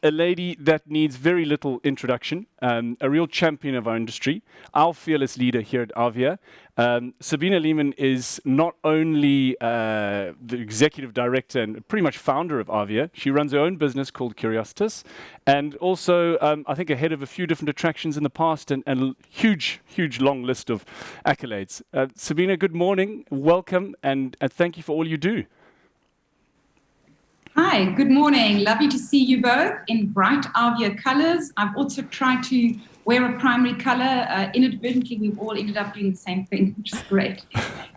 a lady that needs very little introduction, a real champion of our industry, our fearless leader here at AAVEA. Sabine Lehmann is not only the executive director and pretty much founder of AAVEA, she runs her own business called Curiositas, and also, I think, ahead of a few different attractions in the past, and a huge long list of accolades. Sabine, good morning, welcome, and thank you for all you do. Hi, good morning. Lovely to see you both in bright AAVEA colours. I've also tried to wear a primary colour. Inadvertently, we've all ended up doing the same thing, which is great.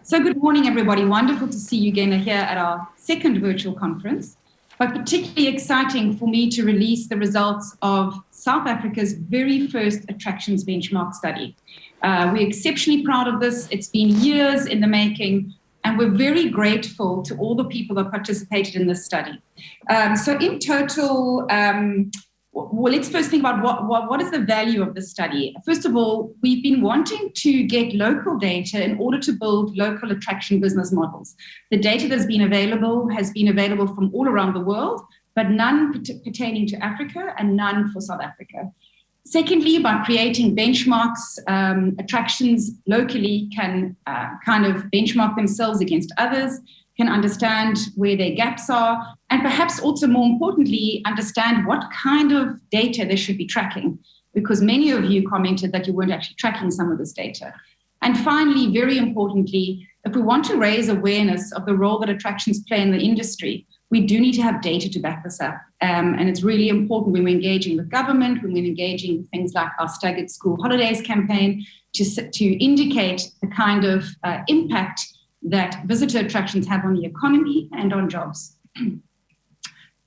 So good morning, everybody. Wonderful to see you again here at our second virtual conference, but particularly exciting for me to release the results of South Africa's very first attractions benchmark study. We're exceptionally proud of this. It's been years in the making, and we're very grateful to all the people that participated in this study. So in total, well, let's first think about what is the value of this study. First of all, we've been wanting to get local data in order to build local attraction business models. The data that's been available has been available from all around the world, but none pertaining to Africa and none for South Africa. Secondly, by creating benchmarks, attractions locally can kind of benchmark themselves against others, can understand where their gaps are, and perhaps also more importantly, understand what kind of data they should be tracking, because many of you commented that you weren't actually tracking some of this data. And finally, very importantly, if we want to raise awareness of the role that attractions play in the industry, we do need to have data to back this up. And it's really important when we're engaging with government, when we're engaging with things like our Staggered School Holidays campaign, to indicate the kind of impact that visitor attractions have on the economy and on jobs.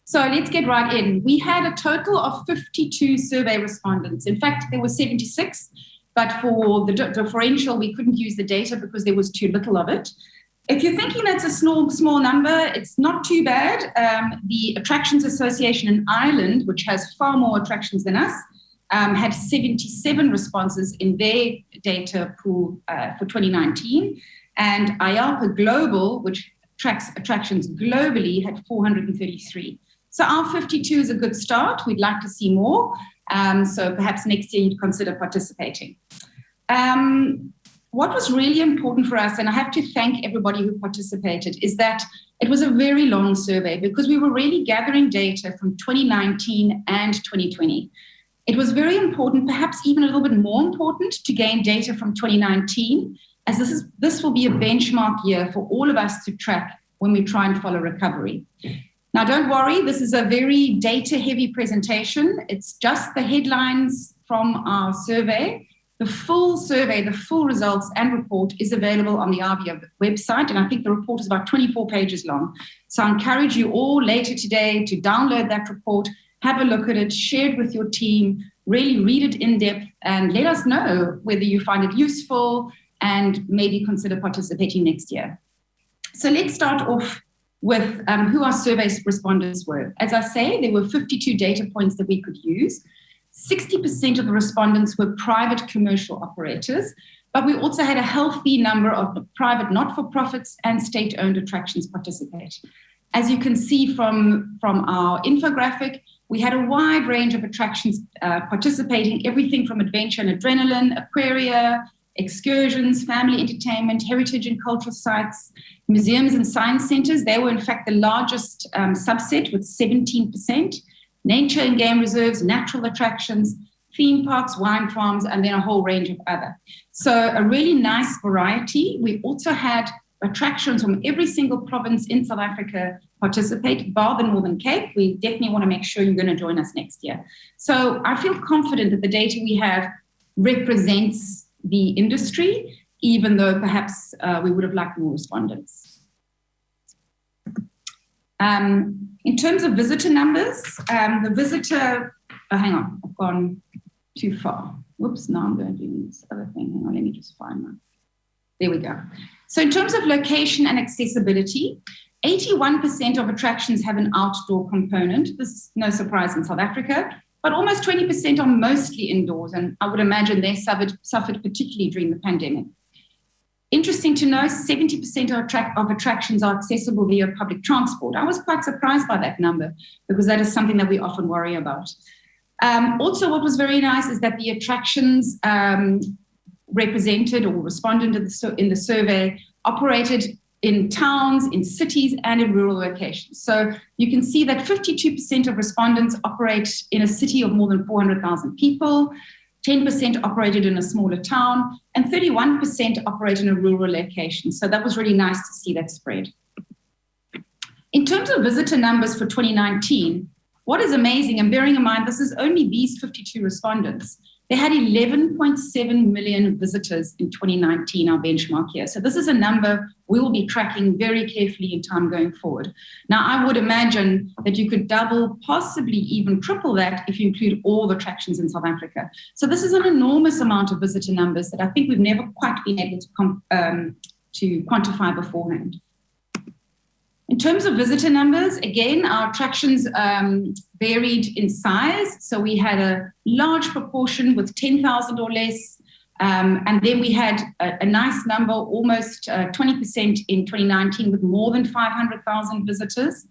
So let's get right in. We had a total of 52 survey respondents. In fact, there were 76, but for the differential, we couldn't use the data because there was too little of it. If you're thinking that's a small number, it's not too bad. The Attractions Association in Ireland, which has far more attractions than us, had 77 responses in their data pool for 2019. And IAAPA Global, which tracks attractions globally, had 433. So our 52 is a good start. We'd like to see more. So perhaps next year you'd consider participating. What was really important for us, and I have to thank everybody who participated, is that it was a very long survey because we were really gathering data from 2019 and 2020. It was very important, perhaps even a little bit more important, to gain data from 2019, as this will be a benchmark year for all of us to track when we try and follow recovery. Now, don't worry, this is a very data-heavy presentation. It's just the headlines from our survey. The full survey, the full results and report is available on the AAVEA website, and I think the report is about 24 pages long. So I encourage you all later today to download that report, have a look at it, share it with your team, really read it in depth, and let us know whether you find it useful and maybe consider participating next year. So let's start off with who our survey respondents were. As I say, there were 52 data points that we could use. 60% of the respondents were private commercial operators, but we also had a healthy number of private not-for-profits and state-owned attractions participate. As you can see from our infographic, we had a wide range of attractions participating, everything from adventure and adrenaline, aquaria, excursions, family entertainment, heritage and cultural sites, museums and science centres. They were in fact the largest subset with 17%. Nature and game reserves, natural attractions, theme parks, wine farms, and then a whole range of other. So a really nice variety. We also had attractions from every single province in South Africa participate, bar the Northern Cape. We definitely want to make sure you're going to join us next year. So I feel confident that the data we have represents the industry, even though perhaps we would have liked more respondents. In terms of visitor numbers, the visitor, hang on, I've gone too far. Whoops, now I'm going to do this other thing. Hang on, let me just find that. There we go. So in terms of location and accessibility, 81% of attractions have an outdoor component. This is no surprise in South Africa, but almost 20% are mostly indoors, and I would imagine they suffered particularly during the pandemic. Interesting to know, 70% of attractions are accessible via public transport. I was quite surprised by that number because that is something that we often worry about. Also, what was very nice is that the attractions represented or responded in the survey operated in towns, in cities, and in rural locations. So you can see that 52% of respondents operate in a city of more than 400,000 people, 10% operated in a smaller town, and 31% operate in a rural location. So that was really nice to see that spread. In terms of visitor numbers for 2019, what is amazing, and bearing in mind this is only these 52 respondents, they had 11.7 million visitors in 2019, our benchmark year. So this is a number we will be tracking very carefully in time going forward. Now, I would imagine that you could double, possibly even triple that if you include all the attractions in South Africa. So this is an enormous amount of visitor numbers that I think we've never quite been able to quantify beforehand. In terms of visitor numbers, again, our attractions varied in size. So we had a large proportion with 10,000 or less. And then we had a nice number, almost 20% in 2019 with more than 500,000 visitors.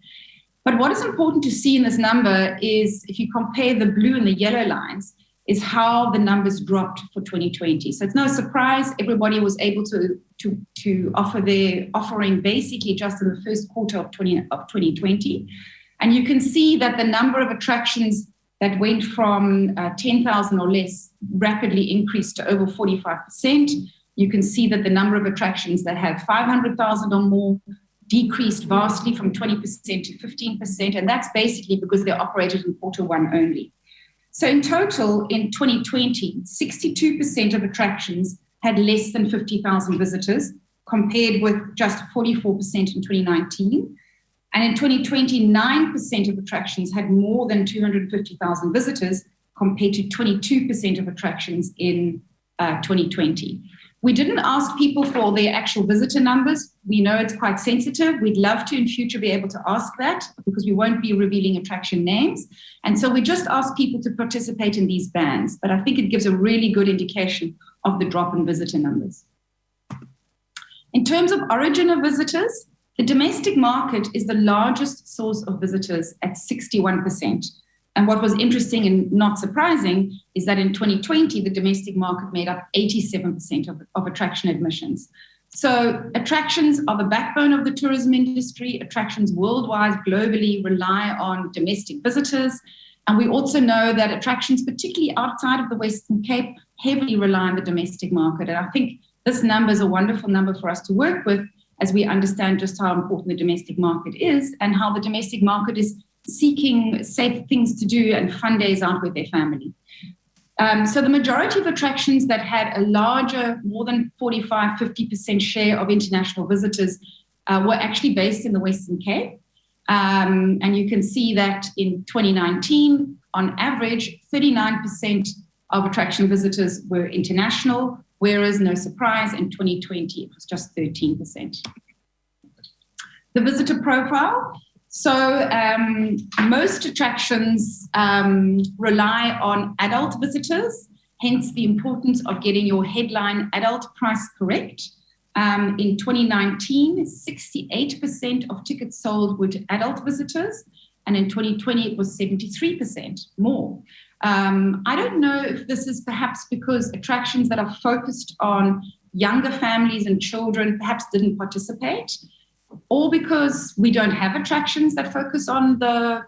But what is important to see in this number is if you compare the blue and the yellow lines, is how the numbers dropped for 2020. So it's no surprise everybody was able to offer their offering basically just in the first quarter of 2020. And you can see that the number of attractions that went from 10,000 or less rapidly increased to over 45%. You can see that the number of attractions that had 500,000 or more decreased vastly from 20% to 15%. And that's basically because they operated in quarter one only. So in total, in 2020, 62% of attractions had less than 50,000 visitors, compared with just 44% in 2019. And in 2020, 9% of attractions had more than 250,000 visitors, compared to 22% of attractions in 2020. We didn't ask people for their actual visitor numbers. We know it's quite sensitive. We'd love to in future be able to ask that because we won't be revealing attraction names. And so we just ask people to participate in these bands. But I think it gives a really good indication of the drop in visitor numbers. In terms of origin of visitors, the domestic market is the largest source of visitors at 61%. And what was interesting and not surprising is that in 2020, the domestic market made up 87% of attraction admissions. So attractions are the backbone of the tourism industry. Attractions worldwide, globally, rely on domestic visitors. And we also know that attractions, particularly outside of the Western Cape, heavily rely on the domestic market. And I think this number is a wonderful number for us to work with as we understand just how important the domestic market is and how the domestic market is seeking safe things to do and fun days out with their family. So the majority of attractions that had a larger, more than 45, 50% share of international visitors were actually based in the Western Cape. And you can see that in 2019, on average, 39% of attraction visitors were international, whereas, no surprise, in 2020, it was just 13%. The visitor profile. So most attractions rely on adult visitors, hence the importance of getting your headline adult price correct. In 2019, 68% of tickets sold were to adult visitors, and in 2020, it was 73% more. I don't know if this is perhaps because attractions that are focused on younger families and children perhaps didn't participate, or because we don't have attractions that focus on the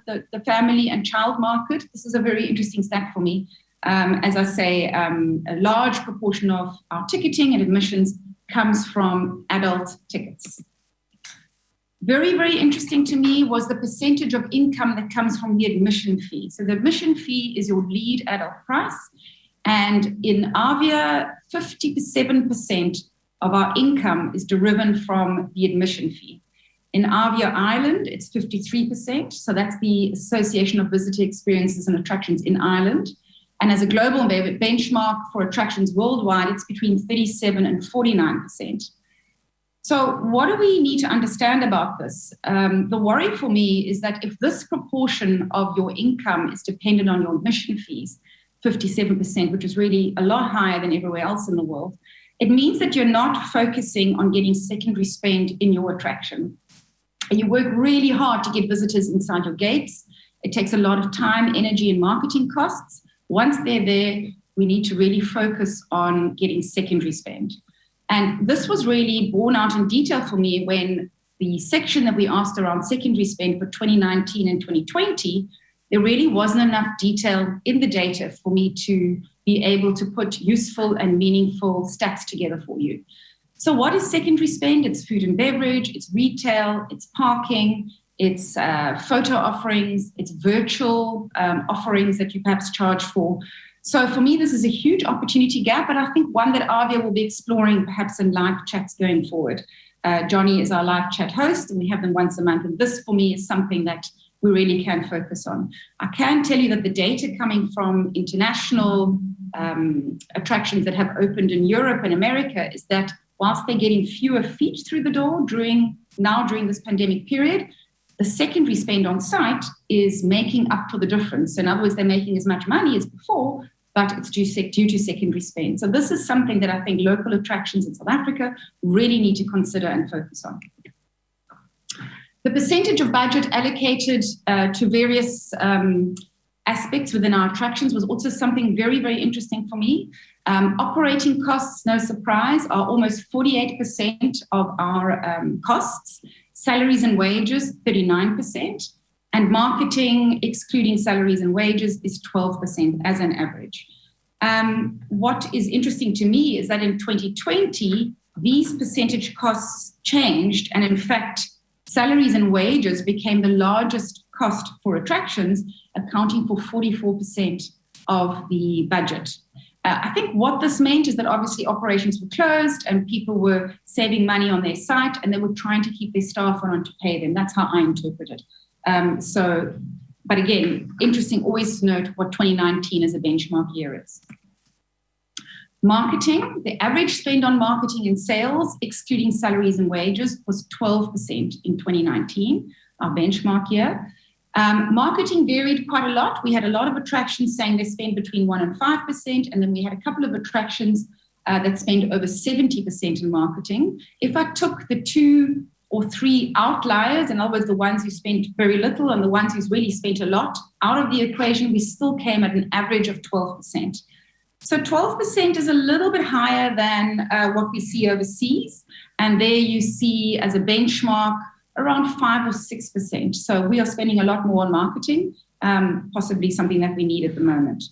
family and child market. This is a very interesting stat for me. As I say, a large proportion of our ticketing and admissions comes from adult tickets. Very, very interesting to me was the percentage of income that comes from the admission fee. So the admission fee is your lead adult price. And in AAVEA, 57% of our income is derived from the admission fee. In AAVEA Ireland, it's 53%. So that's the Association of Visitor Experiences and Attractions in Ireland. And as a global benchmark for attractions worldwide, it's between 37 and 49%. So what do we need to understand about this? The worry for me is that if this proportion of your income is dependent on your admission fees, 57%, which is really a lot higher than everywhere else in the world, It means that you're not focusing on getting secondary spend in your attraction. And you work really hard to get visitors inside your gates. It takes a lot of time, energy, and marketing costs. Once they're there, we need to really focus on getting secondary spend. And this was really borne out in detail for me when the section that we asked around secondary spend for 2019 and 2020, there really wasn't enough detail in the data for me to be able to put useful and meaningful stats together for you. So what is secondary spend? It's food and beverage, it's retail, it's parking, it's photo offerings, it's virtual offerings that you perhaps charge for. So for me, this is a huge opportunity gap, but I think one that AAVEA will be exploring perhaps in live chats going forward. Johnny is our live chat host, and we have them once a month. And this, for me, is something that we really can focus on. I can tell you that the data coming from international attractions that have opened in Europe and America is that whilst they're getting fewer feet through the door during this pandemic period, the secondary spend on site is making up for the difference. In other words, they're making as much money as before, but it's due to secondary spend. So this is something that I think local attractions in South Africa really need to consider and focus on. The percentage of budget allocated to various aspects within our attractions was also something very, very interesting for me. Operating costs, no surprise, are almost 48% of our costs. Salaries and wages, 39%. And marketing, excluding salaries and wages, is 12% as an average. What is interesting to me is that in 2020, these percentage costs changed. And in fact, salaries and wages became the largest cost for attractions, accounting for 44% of the budget. I think what this meant is that obviously operations were closed and people were saving money on their site and they were trying to keep their staff on to pay them. That's how I interpret it. But again, interesting always to note what 2019 as a benchmark year is. Marketing, the average spend on marketing and sales, excluding salaries and wages, was 12% in 2019, our benchmark year. Marketing varied quite a lot. We had a lot of attractions saying they spend between 1% and 5%, and then we had a couple of attractions that spend over 70% in marketing. If I took the 2 or 3 outliers, in other words, the ones who spent very little and the ones who's really spent a lot, out of the equation, we still came at an average of 12%. So 12% is a little bit higher than what we see overseas. And there you see as a benchmark around 5 or 6%. So we are spending a lot more on marketing, possibly something that we need at the moment.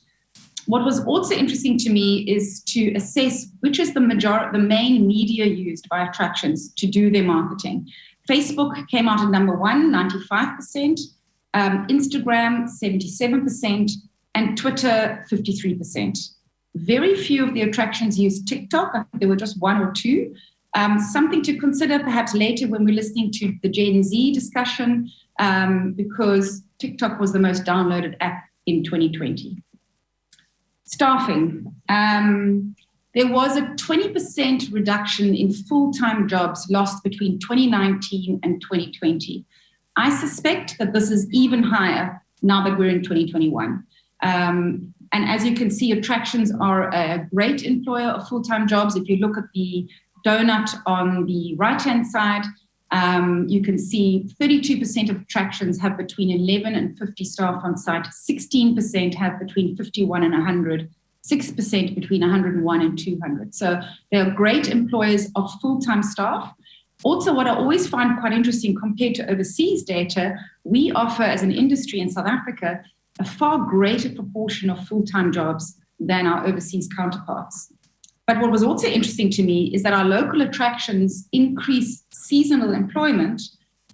What was also interesting to me is to assess which is the main media used by attractions to do their marketing. Facebook came out at number 1, 95%, Instagram, 77%, and Twitter, 53%. Very few of the attractions used TikTok. I think there were just 1 or 2. Something to consider perhaps later when we're listening to the Gen Z discussion, because TikTok was the most downloaded app in 2020. Staffing. There was a 20% reduction in full-time jobs lost between 2019 and 2020. I suspect that this is even higher now that we're in 2021. And as you can see, attractions are a great employer of full-time jobs. If you look at the donut on the right-hand side, you can see 32% of attractions have between 11 and 50 staff on site, 16% have between 51 and 100, 6% between 101 and 200. So they are great employers of full-time staff. Also, what I always find quite interesting compared to overseas data, we offer as an industry in South Africa a far greater proportion of full-time jobs than our overseas counterparts. But what was also interesting to me is that our local attractions increase seasonal employment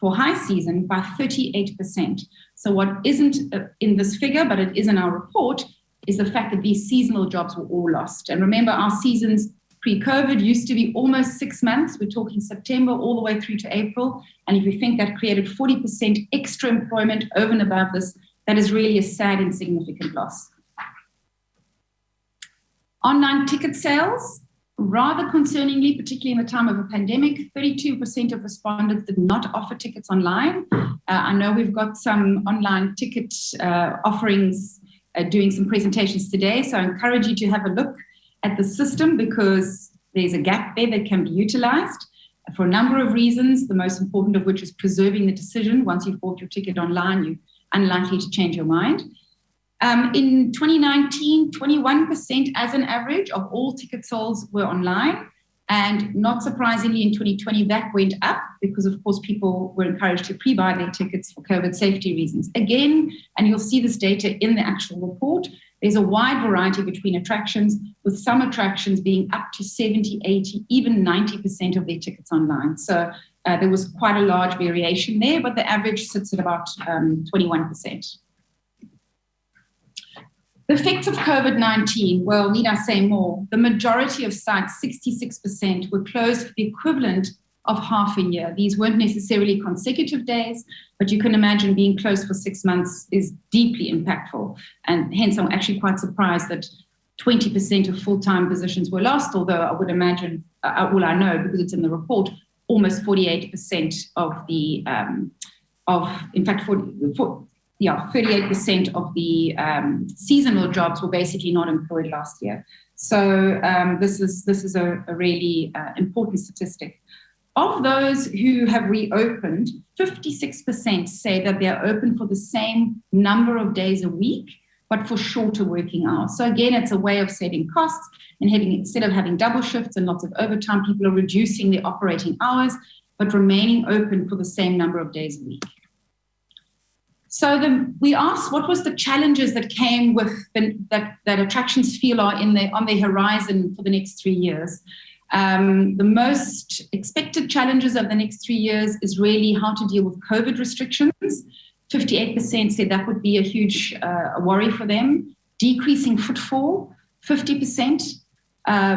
for high season by 38%. So what isn't in this figure, but it is in our report, is the fact that these seasonal jobs were all lost. And remember, our seasons pre-COVID used to be almost 6 months. We're talking September all the way through to April. And if you think that created 40% extra employment over and above this, that is really a sad and significant loss. Online ticket sales, rather concerningly, particularly in the time of a pandemic, 32% of respondents did not offer tickets online. I know we've got some online ticket offerings doing some presentations today, so I encourage you to have a look at the system because there's a gap there that can be utilized for a number of reasons, the most important of which is preserving the decision. Once you've bought your ticket online, you're unlikely to change your mind. In 2019, 21% as an average of all ticket sales were online. And not surprisingly, in 2020, that went up because, of course, people were encouraged to pre-buy their tickets for COVID safety reasons. Again, and you'll see this data in the actual report, there's a wide variety between attractions, with some attractions being up to 70, 80, even 90% of their tickets online. So there was quite a large variation there, but the average sits at about 21%. The effects of COVID-19, well, need I say more? The majority of sites, 66%, were closed for the equivalent of half a year. These weren't necessarily consecutive days, but you can imagine being closed for 6 months is deeply impactful. And hence, I'm actually quite surprised that 20% of full-time positions were lost, although I would imagine, well, I know because it's in the report, almost 48% of the, in fact, 38% of the seasonal jobs were basically not employed last year. So this is a really important statistic. Of those who have reopened, 56% say that they are open for the same number of days a week, but for shorter working hours. So again, it's a way of saving costs and instead of having double shifts and lots of overtime, people are reducing their operating hours, but remaining open for the same number of days a week. So we asked what was the challenges that came with that attractions feel are on the horizon for the next 3 years. The most expected challenges of the next 3 years is really how to deal with COVID restrictions. 58% said that would be a huge worry for them. Decreasing footfall, 50%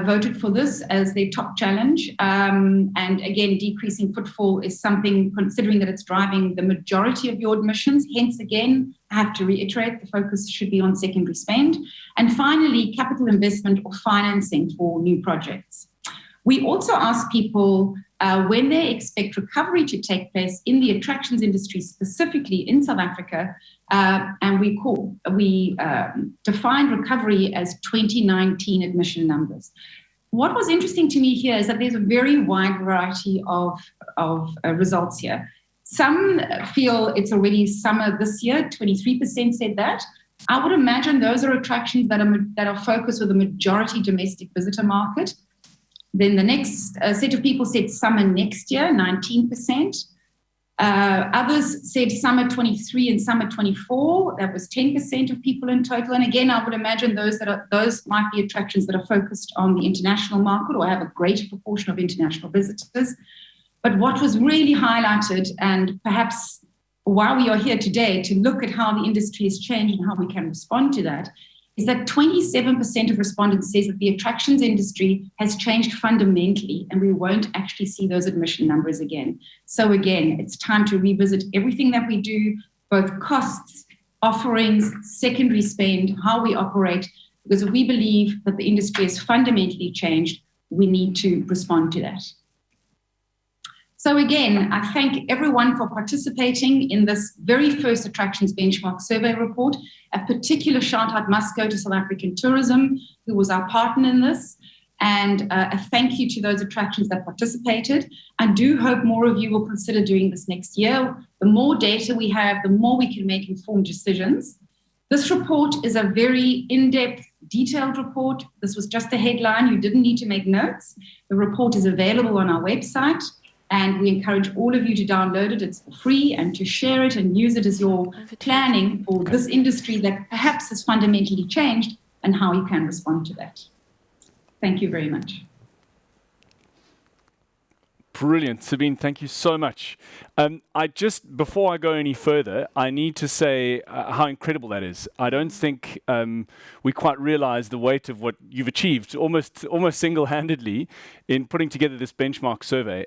voted for this as their top challenge. And again, decreasing footfall is something, considering that it's driving the majority of your admissions. Hence, again, I have to reiterate, the focus should be on secondary spend. And finally, capital investment or financing for new projects. We also ask people when they expect recovery to take place in the attractions industry, specifically in South Africa, and we defined recovery as 2019 admission numbers. What was interesting to me here is that there's a very wide variety of results here. Some feel it's already summer this year, 23% said that. I would imagine those are attractions that are focused with a majority domestic visitor market. Then the next set of people said summer next year, 19%. Others said summer 23 and summer 24. That was 10% of people in total. And again, I would imagine those might be attractions that are focused on the international market or have a greater proportion of international visitors. But what was really highlighted, and perhaps why we are here today to look at how the industry has changed and how we can respond to that, is that 27% of respondents says that the attractions industry has changed fundamentally and we won't actually see those admission numbers again. So again, it's time to revisit everything that we do, both costs, offerings, secondary spend, how we operate, because we believe that the industry has fundamentally changed. We need to respond to that. So again, I thank everyone for participating in this very first Attractions Benchmark Survey report. A particular shout out must go to South African Tourism, who was our partner in this. And a thank you to those attractions that participated. I do hope more of you will consider doing this next year. The more data we have, the more we can make informed decisions. This report is a very in-depth, detailed report. This was just a headline. You didn't need to make notes. The report is available on our website. And we encourage all of you to download it. It's free, and to share it and use it as your planning for this industry that perhaps has fundamentally changed and how you can respond to that. Thank you very much. Brilliant, Sabine, thank you so much. Before I go any further, I need to say how incredible that is. I don't think we quite realize the weight of what you've achieved, almost single-handedly, in putting together this benchmark survey.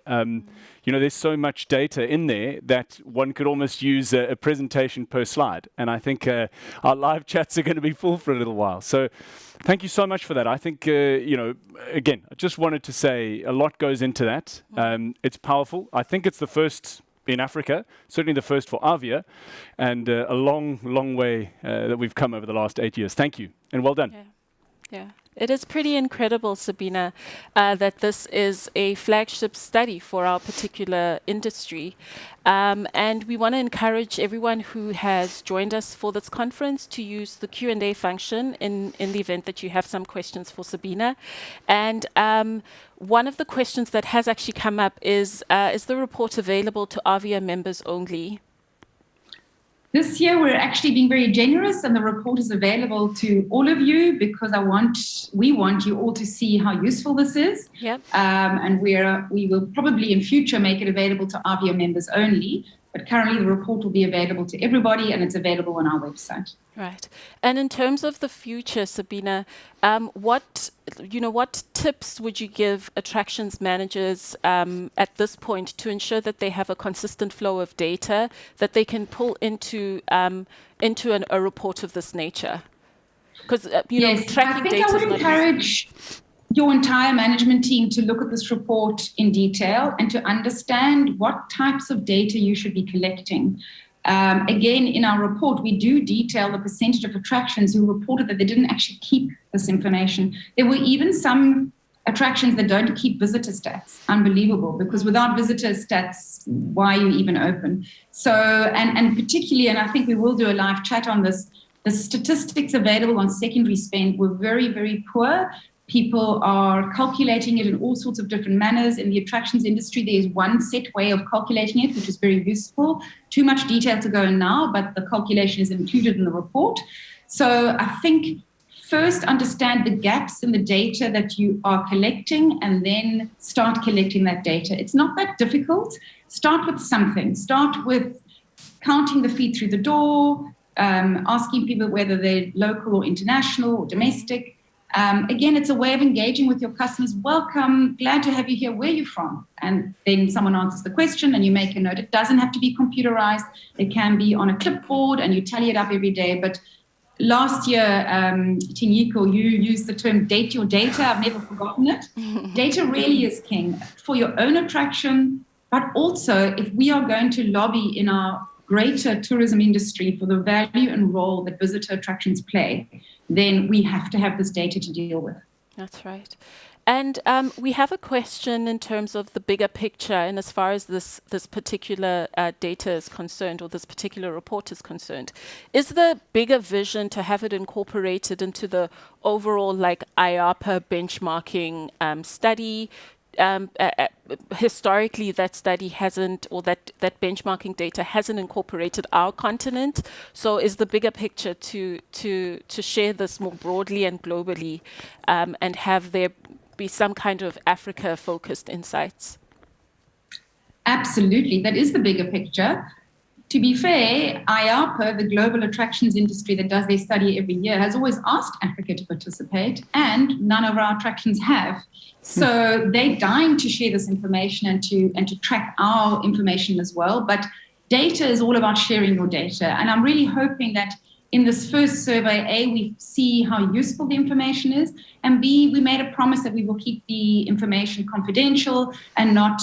There's so much data in there that one could almost use a presentation per slide. And I think our live chats are going to be full for a little while. So thank you so much for that. I think, again, I just wanted to say a lot goes into that. It's powerful. I think it's the first in Africa, certainly the first for AAVEA, and a long, long way that we've come over the last 8 years. Thank you, and well done. Yeah. It is pretty incredible, Sabine, that this is a flagship study for our particular industry. And we want to encourage everyone who has joined us for this conference to use the Q&A function in the event that you have some questions for Sabine. And one of the questions that has actually come up is the report available to AAVEA members only? This year, we're actually being very generous, and the report is available to all of you because we want you all to see how useful this is. Yep. And we will probably in future make it available to AAVEA members only. But currently, the report will be available to everybody, and it's available on our website. Right. And in terms of the future, Sabine, what tips would you give attractions managers at this point to ensure that they have a consistent flow of data that they can pull into a report of this nature? Because tracking data is not easy. I would encourage your entire management team to look at this report in detail and to understand what types of data you should be collecting. Again, in our report, we do detail the percentage of attractions who reported that they didn't actually keep this information. There were even some attractions that don't keep visitor stats. Unbelievable, because without visitor stats, why are you even open? So, and particularly, and I think we will do a live chat on this, the statistics available on secondary spend were very, very poor. People are calculating it in all sorts of different manners. In the attractions industry, there is one set way of calculating it, which is very useful. Too much detail to go in now, but the calculation is included in the report. So I think first understand the gaps in the data that you are collecting and then start collecting that data. It's not that difficult. Start with something. Start with counting the feet through the door, asking people whether they're local or international or domestic. Again, it's a way of engaging with your customers. Welcome, glad to have you here. Where are you from? And then someone answers the question and you make a note. It doesn't have to be computerized. It can be on a clipboard and you tally it up every day. But last year, Tinyiko, you used the term date your data. I've never forgotten it. Data really is king for your own attraction, but also if we are going to lobby in our greater tourism industry for the value and role that visitor attractions play, then we have to have this data to deal with. That's right. And we have a question in terms of the bigger picture, and as far as this particular data is concerned, or this particular report is concerned, is the bigger vision to have it incorporated into the overall IAAPA benchmarking study? Historically, that study hasn't, or that benchmarking data hasn't incorporated our continent. So is the bigger picture to share this more broadly and globally, and have there be some kind of Africa-focused insights? Absolutely, that is the bigger picture. To be fair, IAAPA, the global attractions industry that does their study every year, has always asked Africa to participate, and none of our attractions have. So they're dying to share this information and to track our information as well. But data is all about sharing your data. And I'm really hoping that in this first survey, A, we see how useful the information is, and B, we made a promise that we will keep the information confidential and not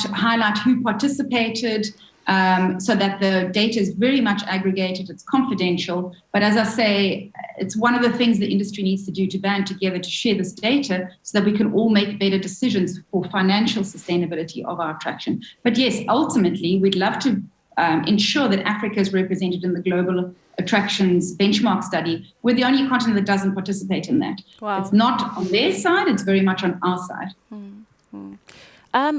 highlight who participated, so that the data is very much aggregated, it's confidential. But as I say, it's one of the things the industry needs to do, to band together to share this data so that we can all make better decisions for financial sustainability of our attraction. But yes, ultimately, we'd love to ensure that Africa is represented in the global attractions benchmark study. We're the only continent that doesn't participate in that. Wow. It's not on their side, it's very much on our side. Mm-hmm.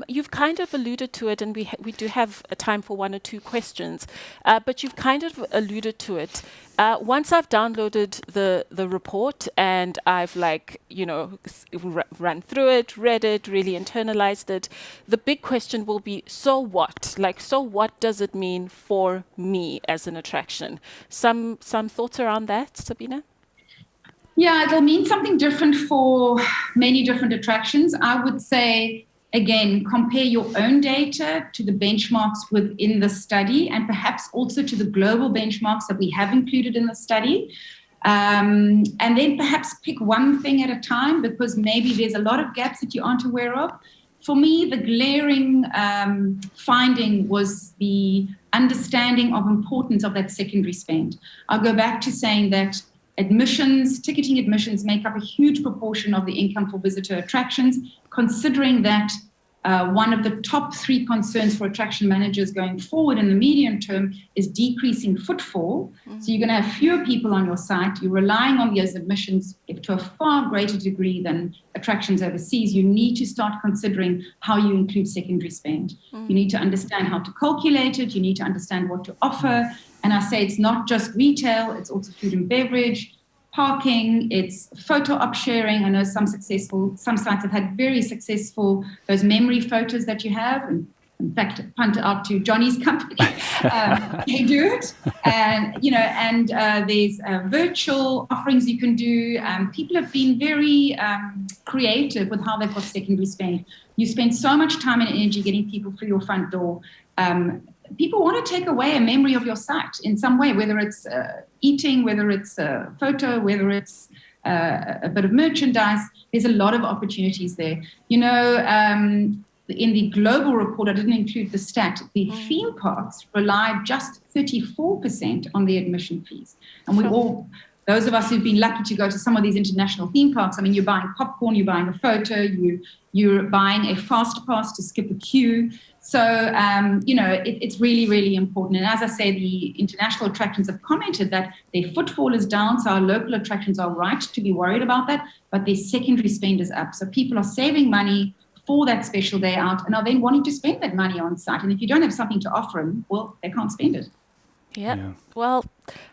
You've kind of alluded to it, and we do have a time for one or two questions, but you've kind of alluded to it. Once I've downloaded the report and I've run through it, read it, really internalized it, the big question will be, so what? So what does it mean for me as an attraction? Some thoughts around that, Sabine? Yeah, it'll mean something different for many different attractions. I would say, again, compare your own data to the benchmarks within the study, and perhaps also to the global benchmarks that we have included in the study. And then perhaps pick one thing at a time, because maybe there's a lot of gaps that you aren't aware of. For me, the glaring finding was the understanding of importance of that secondary spend. I'll go back to saying that ticketing admissions make up a huge proportion of the income for visitor attractions, considering that one of the top 3 concerns for attraction managers going forward in the medium term is decreasing footfall. So you're going to have fewer people on your site. You're relying on those admissions to a far greater degree than attractions overseas. You need to start considering how you include secondary spend. You need to understand how to calculate it. You need to understand what to offer. And I say it's not just retail, it's also food and beverage, parking, it's photo op sharing. I know some sites have had very successful, those memory photos that you have. And in fact, punt out to Johnny's company. They do it. And, there's virtual offerings you can do. People have been very creative with how they've got secondary spend. You spend so much time and energy getting people through your front door. People want to take away a memory of your site in some way, whether it's eating, whether it's a photo, whether it's a bit of merchandise. There's a lot of opportunities there. In the global report, I didn't include the stat, the theme parks rely just 34% on their admission fees. And those of us who've been lucky to go to some of these international theme parks, I mean, you're buying popcorn, you're buying a photo, you're buying a fast pass to skip a queue. So, it's really, really important. And as I say, the international attractions have commented that their footfall is down, so our local attractions are right to be worried about that, but their secondary spend is up. So people are saving money for that special day out and are then wanting to spend that money on site. And if you don't have something to offer them, well, they can't spend it. Yeah. Well,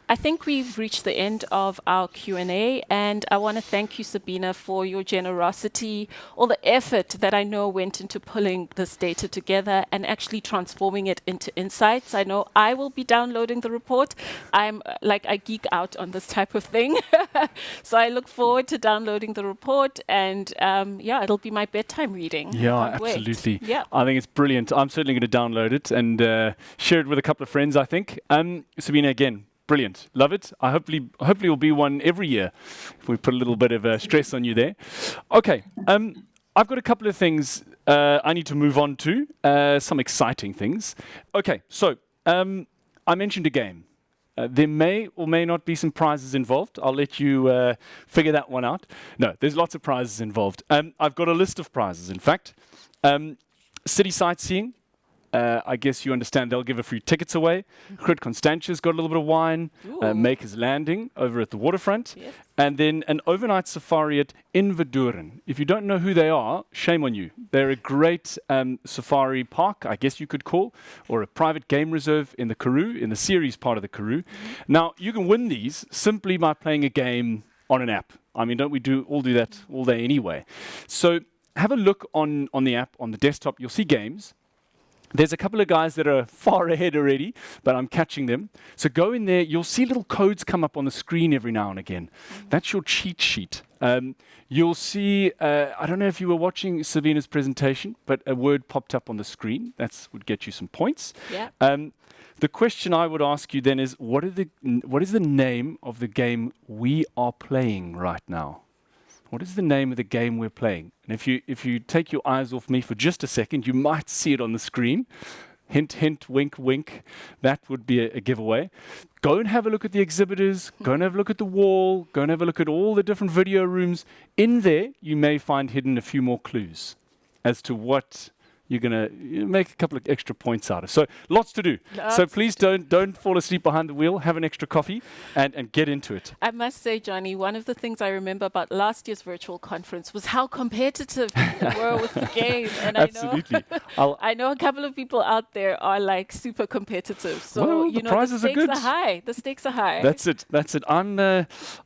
I think we've reached the end of our Q&A, and I want to thank you, Sabine, for your generosity, all the effort that I know went into pulling this data together and actually transforming it into insights. I know I will be downloading the report. I geek out on this type of thing. So I look forward to downloading the report, and it'll be my bedtime reading. Yeah, absolutely. Yeah. I think it's brilliant. I'm certainly going to download it and share it with a couple of friends, I think. Sabine, again, brilliant. Love it. Hopefully it'll be one every year if we put a little bit of stress on you there. Okay. I've got a couple of things I need to move on to, some exciting things. Okay, so I mentioned a game. There may or may not be some prizes involved. I'll let you figure that one out. No, there's lots of prizes involved. I've got a list of prizes, in fact. City sightseeing. I guess you understand they'll give a few tickets away. Crit Constantia's got a little bit of wine. Maker's Landing over at the waterfront. Yes. And then an overnight safari at Inverdoren. If you don't know who they are, shame on you. They're a great safari park, I guess you could call, or a private game reserve in the Karoo, in the Ceres part of the Karoo. Now, you can win these simply by playing a game on an app. I mean, don't we all do that all day anyway? So have a look on the app, on the desktop. You'll see games. There's a couple of guys that are far ahead already, but I'm catching them. So go in there. You'll see little codes come up on the screen every now and again. That's your cheat sheet. You'll see, I don't know if you were watching Sabine's presentation, but a word popped up on the screen. That would get you some points. Yeah. The question I would ask you then is, what is the name of the game we are playing right now? What is the name of the game we're playing? And if you take your eyes off me for just a second, you might see it on the screen. Hint, hint, wink, wink. That would be a giveaway. Go and have a look at the exhibitors. Go and have a look at the wall. Go and have a look at all the different video rooms. In there, you may find hidden a few more clues as to what you're going to make a couple of extra points out of. So lots to do. So please don't fall asleep behind the wheel. Have an extra coffee and get into it. I must say, Johnny, one of the things I remember about last year's virtual conference was how competitive people were with the game. And Absolutely. I know a couple of people out there are like super competitive. So, well, the prizes the are good. Are high. The stakes are high. That's it. I'm,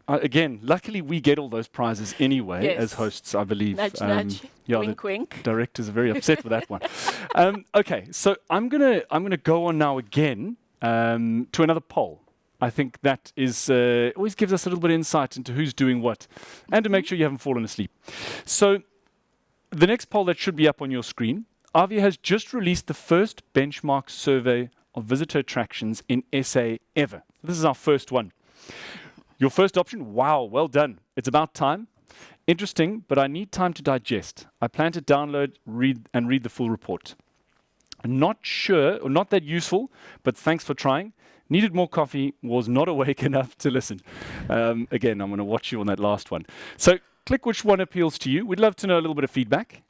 again, luckily we get all those prizes anyway as hosts, I believe. Nudge, nudge. Yeah, wink, wink. Directors are very upset with that one. Okay, so I'm gonna go on now again to another poll. I think that is always gives us a little bit of insight into who's doing what, and to make sure you haven't fallen asleep. So the next poll that should be up on your screen, AAVEA has just released the first benchmark survey of visitor attractions in SA ever. This is our first one. Your first option, wow, well done. It's about time. Interesting, but I need time to digest. I plan to download, read the full report. Not sure, or not that useful, but thanks for trying. Needed more coffee, was not awake enough to listen. Again, I'm going to watch you on that last one. So click which one appeals to you. We'd love to know a little bit of feedback.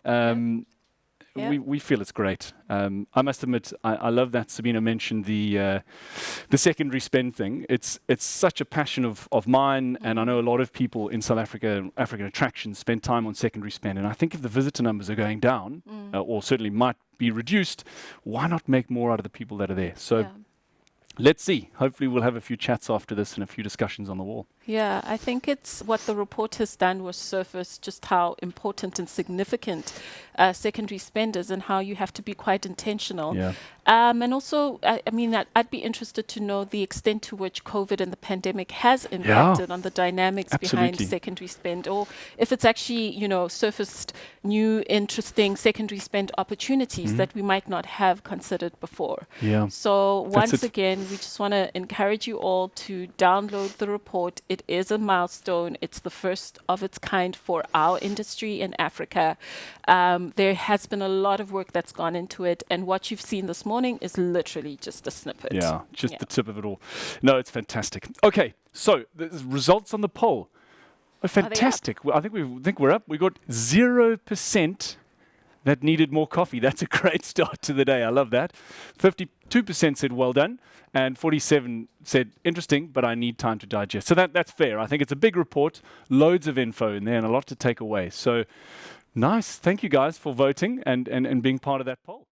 We feel it's great. I must admit, I love that Sabine mentioned the secondary spend thing. It's such a passion of mine, and I know a lot of people in South Africa, African attractions, spend time on secondary spend. And I think if the visitor numbers are going down, or certainly might be reduced, why not make more out of the people that are there? So let's see. Hopefully we'll have a few chats after this and a few discussions on the wall. Yeah, I think it's what the report has done was surface just how important and significant secondary spend is, and how you have to be quite intentional. Yeah. And also, I mean, I'd be interested to know the extent to which COVID and the pandemic has impacted on the dynamics behind secondary spend, or if it's actually, you know, surfaced new, interesting secondary spend opportunities that we might not have considered before. Yeah. So once again, we just want to encourage you all to download the report. It is a milestone. It's the first of its kind for our industry in Africa. There has been a lot of work that's gone into it, and what you've seen this morning is literally just a snippet. Yeah, just the tip of it all. No, it's fantastic. Okay, so the results on the poll are fantastic. I think we're up. We got 0% that needed more coffee. That's a great start to the day. I love that. 52% said well done, and 47% said interesting, but I need time to digest. So that's fair. I think it's a big report, loads of info in there, and a lot to take away. So nice. Thank you guys for voting and being part of that poll.